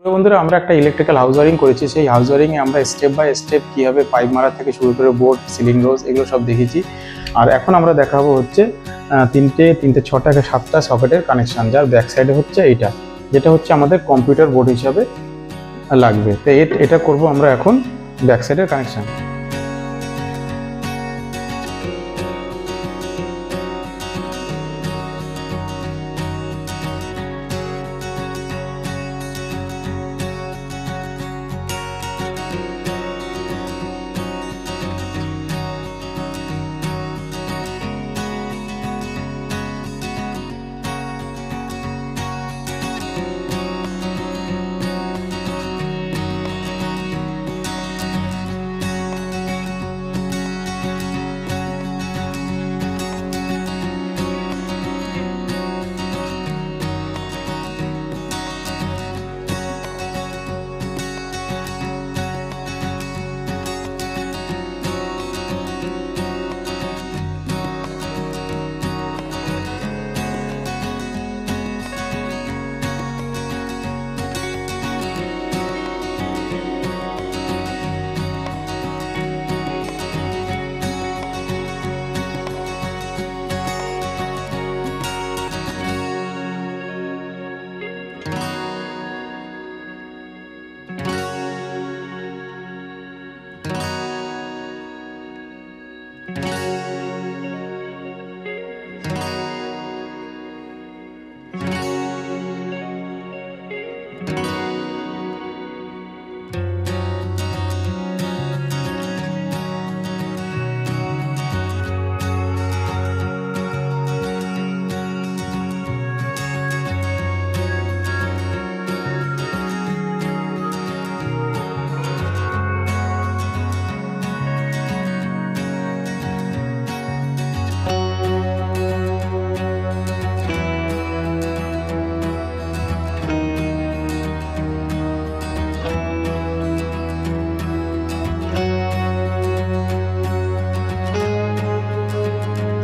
বন্ধুরা আমরা একটা ইলেকট্রিক্যাল হাউস ওয়ারিং করেছি। সেই হাউস ওয়ারিং এ আমরা স্টেপ বাই স্টেপ কিভাবে পাইপ মারা থেকে শুরু করে বোর্ড, সিলিং রোজ এগুলো সব দেখেছি। আর এখন আমরা দেখাবো হচ্ছে তিনটে ছটা 7টা সকেটের কানেকশন, যার ব্যাক সাইডে হচ্ছে এইটা, যেটা হচ্ছে আমাদের কম্পিউটার বোর্ড হিসাবে লাগবে। তো এটা করব আমরা এখন ব্যাক সাইডের কানেকশন।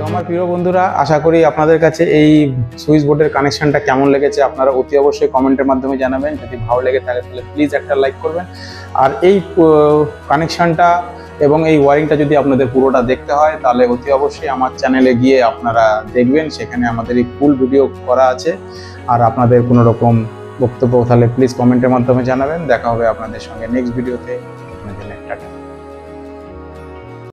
আমার প্রিয় বন্ধুরা, আশা করি আপনাদের কাছে এই সুইচ বোর্ডের কানেকশনটা কেমন লেগেছে আপনারা অতি অবশ্যই কমেন্টের মাধ্যমে জানাবেন। যদি ভালো লেগে থাকে তাহলে প্লিজ একটা লাইক করবেন। আর এই কানেকশনটা এবং এই ওয়ারিংটা যদি আপনাদের পুরোটা দেখতে হয় তাহলে অতি অবশ্যই আমার চ্যানেলে গিয়ে আপনারা দেখবেন, সেখানে আমাদের এই ফুল ভিডিও করা আছে। আর আপনাদের কোনো রকম বক্তব্য তাহলে প্লিজ কমেন্টের মাধ্যমে জানাবেন। দেখা হবে আপনাদের সঙ্গে নেক্সট ভিডিওতে।